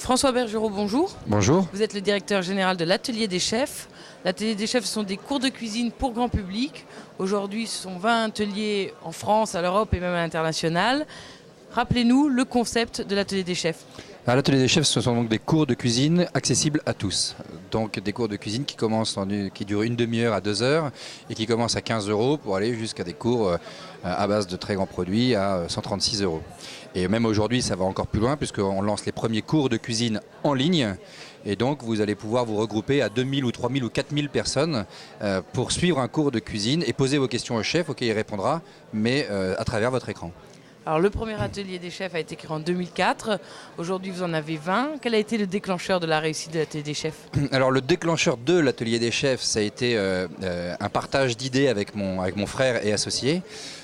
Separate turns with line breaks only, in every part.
François Bergerot, bonjour.
Bonjour.
Vous êtes le directeur général de l'Atelier des Chefs. L'Atelier des Chefs, ce sont des cours de cuisine pour grand public. Aujourd'hui, ce sont 20 ateliers en France, à l'Europe et même à l'international. Rappelez-nous le concept de l'Atelier des Chefs.
L'Atelier des Chefs, ce sont donc des cours de cuisine accessibles à tous. Donc des cours de cuisine qui durent une demi-heure à 2 heures et qui commencent à 15 € pour aller jusqu'à des cours à base de très grands produits à 136 €. Et même aujourd'hui, ça va encore plus loin puisqu'on lance les premiers cours de cuisine en ligne. Et donc, vous allez pouvoir vous regrouper à 2000 ou 3000 ou 4000 personnes pour suivre un cours de cuisine et poser vos questions au chef auquel il répondra, mais à travers votre écran.
Alors, le premier atelier des chefs a été créé en 2004. Aujourd'hui, vous en avez 20. Quel a été le déclencheur de la réussite de l'atelier des chefs?
Alors, le déclencheur de l'atelier des chefs, ça a été un partage d'idées avec mon frère et associé.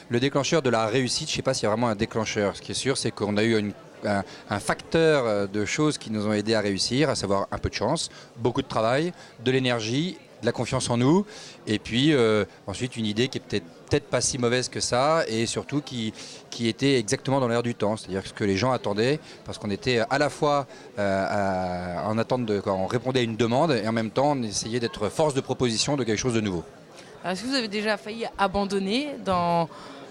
Le déclencheur de la réussite, je ne sais pas s'il y a vraiment un déclencheur. Ce qui est sûr, c'est qu'on a eu un facteur de choses qui nous ont aidés à réussir, à savoir un peu de chance, beaucoup de travail, de l'énergie, de la confiance en nous, et puis ensuite une idée qui est peut-être pas si mauvaise que ça, et surtout qui était exactement dans l'air du temps, c'est-à-dire ce que les gens attendaient, parce qu'on était à la fois en attente quand on répondait à une demande, et en même temps on essayait d'être force de proposition de quelque chose de nouveau.
Alors, est-ce que vous avez déjà failli abandonner dans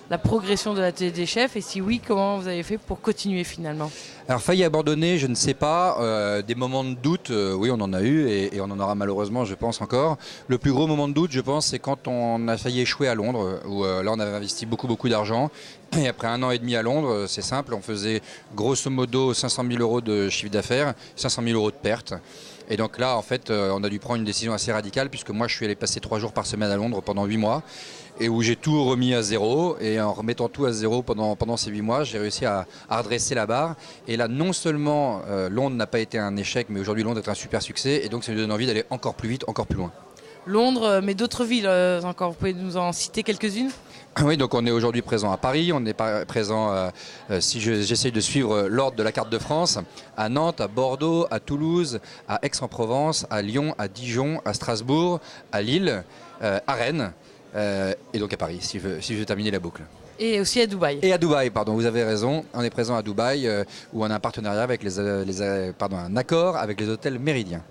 la progression de l'atelier des chefs, et si oui, comment vous avez fait pour continuer finalement?
Alors failli abandonner, je ne sais pas, des moments de doute, oui on en a eu et on en aura malheureusement je pense encore. Le plus gros moment de doute je pense c'est quand on a failli échouer à Londres, où là on avait investi beaucoup d'argent et après 1 an et demi à Londres, c'est simple, on faisait grosso modo 500 000 € de chiffre d'affaires, 500 000 € de pertes. Et donc là, en fait, on a dû prendre une décision assez radicale puisque moi, je suis allé passer 3 jours par semaine à Londres pendant 8 mois et où j'ai tout remis à zéro. Et en remettant tout à zéro pendant ces 8 mois, j'ai réussi à redresser la barre. Et là, non seulement Londres n'a pas été un échec, mais aujourd'hui, Londres est un super succès. Et donc, ça nous donne envie d'aller encore plus vite, encore plus loin.
Londres, mais d'autres villes encore, vous pouvez nous en citer quelques-unes?
Oui, donc on est aujourd'hui présent à Paris, on est présent, si j'essaye de suivre l'ordre de la carte de France, à Nantes, à Bordeaux, à Toulouse, à Aix-en-Provence, à Lyon, à Dijon, à Strasbourg, à Lille, à Rennes, et donc à Paris, si je veux terminer la boucle.
Et aussi à Dubaï.
Et à Dubaï, pardon, vous avez raison, on est présent à Dubaï, où on a un partenariat avec un accord avec les hôtels Méridien.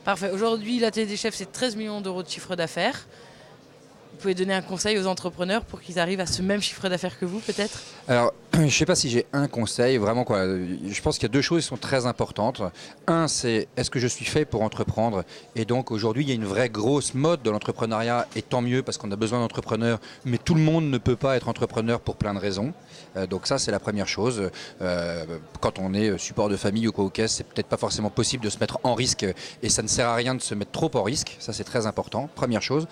Parfait. Aujourd'hui, l'atelier des chefs, c'est 13 millions d'euros de chiffre d'affaires. Vous pouvez donner un conseil aux entrepreneurs pour qu'ils arrivent à ce même chiffre d'affaires que vous, peut-être?
Alors, je ne sais pas si j'ai un conseil, vraiment quoi. Je pense qu'il y a 2 choses qui sont très importantes. Un, c'est est-ce que je suis fait pour entreprendre? Et donc aujourd'hui, il y a une vraie grosse mode de l'entrepreneuriat, et tant mieux parce qu'on a besoin d'entrepreneurs, mais tout le monde ne peut pas être entrepreneur pour plein de raisons. Donc ça, c'est la première chose. Quand on est support de famille ou quoi au caisse, c'est peut-être pas forcément possible de se mettre en risque, et ça ne sert à rien de se mettre trop en risque. Ça, c'est très important. Première chose.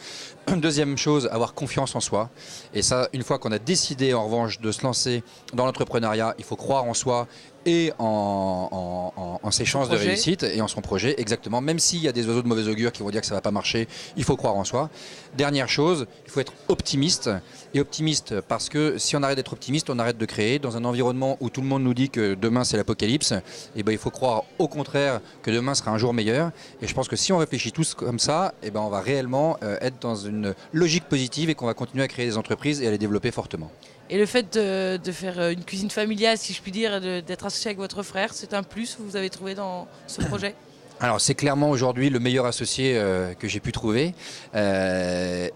Deuxième chose, avoir confiance en soi. Et ça, une fois qu'on a décidé en revanche de se lancer dans l'entrepreneuriat, il faut croire en soi et en ses chances de réussite et en son projet, exactement. Même s'il y a des oiseaux de mauvais augure qui vont dire que ça ne va pas marcher, il faut croire en soi. Dernière chose, il faut être optimiste. Et optimiste parce que si on arrête d'être optimiste, on arrête de créer. Dans un environnement où tout le monde nous dit que demain c'est l'apocalypse, et ben, il faut croire au contraire que demain sera un jour meilleur. Et je pense que si on réfléchit tous comme ça, et ben, on va réellement être dans une logique positive et qu'on va continuer à créer des entreprises et à les développer fortement.
Et le fait de faire une cuisine familiale, si je puis dire, d'être associé avec votre frère, c'est un plus que vous avez trouvé dans ce projet?
Alors c'est clairement aujourd'hui le meilleur associé que j'ai pu trouver et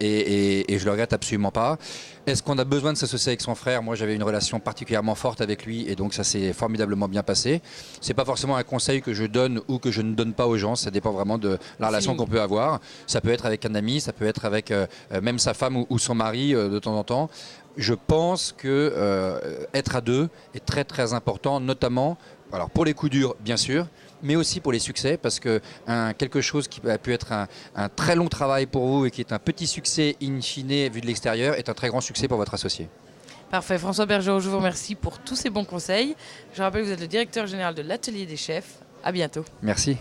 je le regrette absolument pas. Est-ce qu'on a besoin de s'associer avec son frère? Moi j'avais une relation particulièrement forte avec lui et donc ça s'est formidablement bien passé. C'est pas forcément un conseil que je donne ou que je ne donne pas aux gens, ça dépend vraiment de la relation qu'on peut avoir. Ça peut être avec un ami, ça peut être avec même sa femme ou son mari de temps en temps. Je pense que être à deux est très très important, notamment alors pour les coups durs bien sûr, mais aussi pour les succès, parce que quelque chose qui a pu être un très long travail pour vous et qui est un petit succès in fine vu de l'extérieur est un très grand succès pour votre associé.
Parfait. François Bergerot, je vous remercie pour tous ces bons conseils. Je rappelle que vous êtes le directeur général de l'Atelier des Chefs. À bientôt.
Merci.